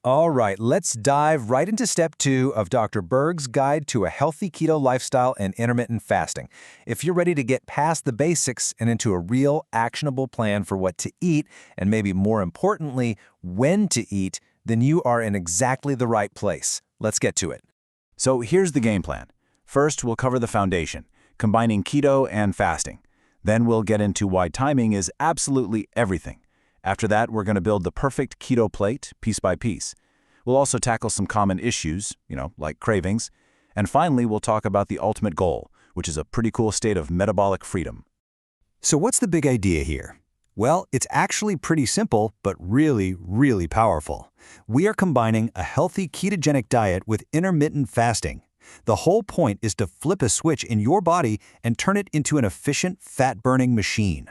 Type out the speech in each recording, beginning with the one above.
All right, let's dive right into step 2 of Dr. Berg's Guide to a Healthy Keto Lifestyle and Intermittent Fasting. If you're ready to get past the basics and into a real, actionable plan for what to eat, and maybe more importantly, when to eat, then you are in exactly the right place. Let's get to it. So here's the game plan. First, we'll cover the foundation, combining keto and fasting. Then we'll get into why timing is absolutely everything. After that, we're going to build the perfect keto plate, piece by piece. We'll also tackle some common issues, like cravings. And finally, we'll talk about the ultimate goal, which is a pretty cool state of metabolic freedom. So what's the big idea here? Well, it's actually pretty simple, but really, really powerful. We are combining a healthy ketogenic diet with intermittent fasting. The whole point is to flip a switch in your body and turn it into an efficient fat-burning machine.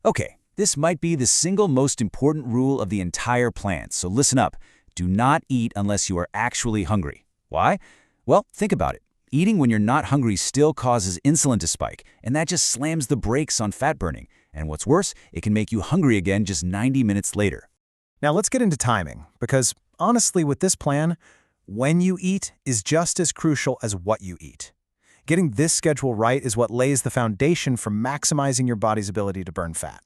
Okay, this might be the single most important rule of the entire plan, so listen up. Do not eat unless you are actually hungry. Why? Well, think about it. Eating when you're not hungry still causes insulin to spike, and that just slams the brakes on fat burning. And what's worse, it can make you hungry again just 90 minutes later. Now let's get into timing, because honestly with this plan, when you eat is just as crucial as what you eat. Getting this schedule right is what lays the foundation for maximizing your body's ability to burn fat.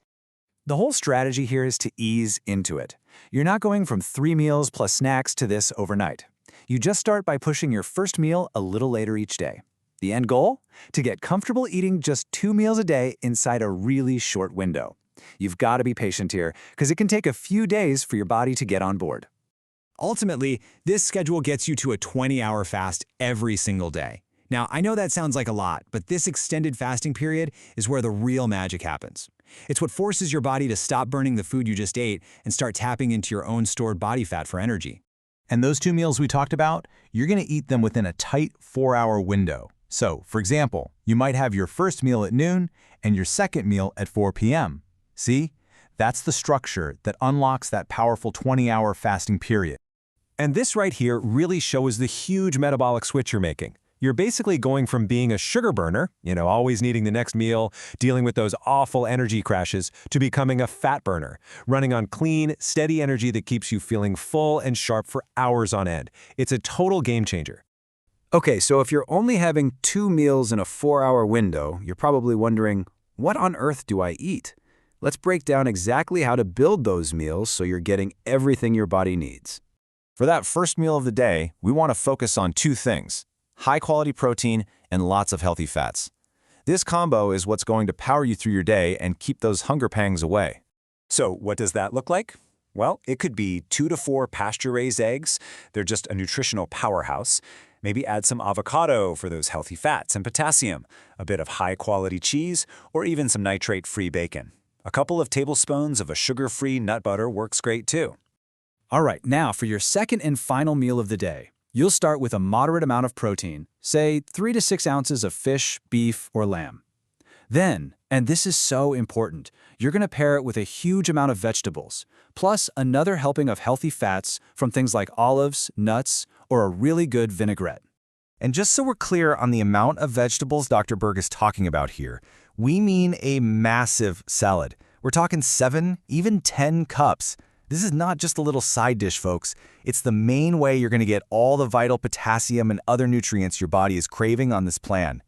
The whole strategy here is to ease into it. You're not going from 3 meals plus snacks to this overnight. You just start by pushing your first meal a little later each day. The end goal? To get comfortable eating just 2 meals a day inside a really short window. You've got to be patient here, because it can take a few days for your body to get on board. Ultimately, this schedule gets you to a 20-hour fast every single day. Now, I know that sounds like a lot, but this extended fasting period is where the real magic happens. It's what forces your body to stop burning the food you just ate and start tapping into your own stored body fat for energy. And those 2 meals we talked about, you're going to eat them within a tight 4-hour window. So, for example, you might have your first meal at noon and your second meal at 4 p.m. See? That's the structure that unlocks that powerful 20-hour fasting period. And this right here really shows the huge metabolic switch you're making. You're basically going from being a sugar burner, always needing the next meal, dealing with those awful energy crashes, to becoming a fat burner, running on clean, steady energy that keeps you feeling full and sharp for hours on end. It's a total game changer. Okay, so if you're only having 2 meals in a 4-hour window, you're probably wondering, what on earth do I eat? Let's break down exactly how to build those meals so you're getting everything your body needs. For that first meal of the day, we want to focus on 2 things: high-quality protein and lots of healthy fats. This combo is what's going to power you through your day and keep those hunger pangs away. So what does that look like? Well, it could be 2 to 4 pasture-raised eggs. They're just a nutritional powerhouse. Maybe add some avocado for those healthy fats and potassium, a bit of high-quality cheese, or even some nitrate-free bacon. A couple of tablespoons of a sugar-free nut butter works great too. All right, now for your second and final meal of the day. You'll start with a moderate amount of protein, say 3 to 6 ounces of fish, beef, or lamb. Then, and this is so important, you're going to pair it with a huge amount of vegetables, plus another helping of healthy fats from things like olives, nuts, or a really good vinaigrette. And just so we're clear on the amount of vegetables Dr. Berg is talking about here, we mean a massive salad. We're talking 7, even 10 cups. This is not just a little side dish, folks. It's the main way you're going to get all the vital potassium and other nutrients your body is craving on this plan.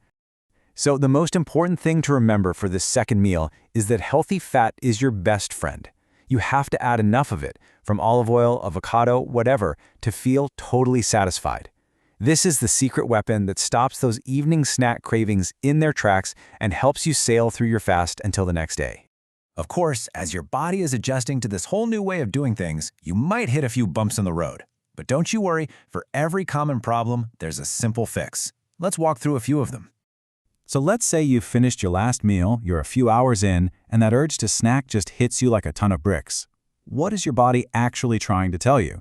So the most important thing to remember for this second meal is that healthy fat is your best friend. You have to add enough of it, from olive oil, avocado, whatever, to feel totally satisfied. This is the secret weapon that stops those evening snack cravings in their tracks and helps you sail through your fast until the next day. Of course, as your body is adjusting to this whole new way of doing things, you might hit a few bumps in the road. But don't you worry, for every common problem, there's a simple fix. Let's walk through a few of them. So let's say you've finished your last meal, you're a few hours in, and that urge to snack just hits you like a ton of bricks. What is your body actually trying to tell you?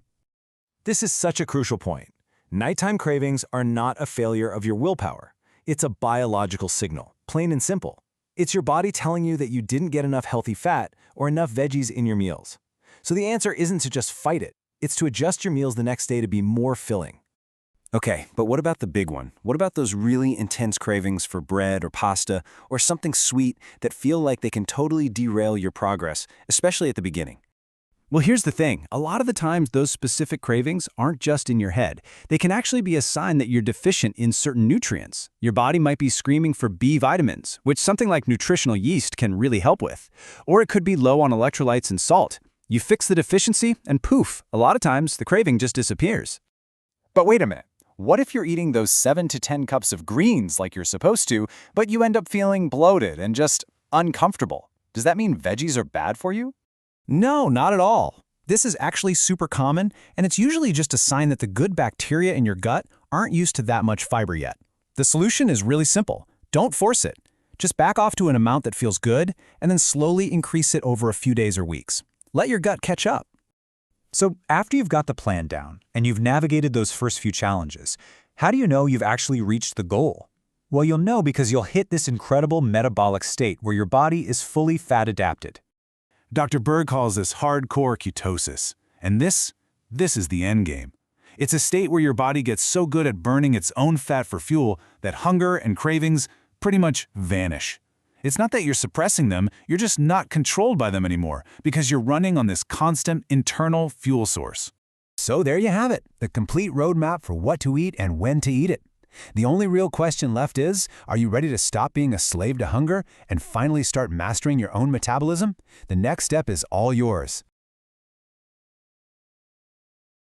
This is such a crucial point. Nighttime cravings are not a failure of your willpower. It's a biological signal, plain and simple. It's your body telling you that you didn't get enough healthy fat or enough veggies in your meals. So the answer isn't to just fight it. It's to adjust your meals the next day to be more filling. Okay, but what about the big one? What about those really intense cravings for bread or pasta or something sweet that feel like they can totally derail your progress, especially at the beginning? Well, here's the thing. A lot of the times, those specific cravings aren't just in your head. They can actually be a sign that you're deficient in certain nutrients. Your body might be screaming for B vitamins, which something like nutritional yeast can really help with. Or it could be low on electrolytes and salt. You fix the deficiency, and poof, a lot of times the craving just disappears. But wait a minute. What if you're eating those 7 to 10 cups of greens like you're supposed to, but you end up feeling bloated and just uncomfortable? Does that mean veggies are bad for you? No, not at all. This is actually super common, and it's usually just a sign that the good bacteria in your gut aren't used to that much fiber yet. The solution is really simple. Don't force it. Just back off to an amount that feels good, and then slowly increase it over a few days or weeks. Let your gut catch up. So after you've got the plan down and you've navigated those first few challenges, how do you know you've actually reached the goal? Well, you'll know because you'll hit this incredible metabolic state where your body is fully fat adapted. Dr. Berg calls this hardcore ketosis, and this is the end game. It's a state where your body gets so good at burning its own fat for fuel that hunger and cravings pretty much vanish. It's not that you're suppressing them, you're just not controlled by them anymore because you're running on this constant internal fuel source. So there you have it, the complete roadmap for what to eat and when to eat it. The only real question left is, are you ready to stop being a slave to hunger and finally start mastering your own metabolism? The next step is all yours.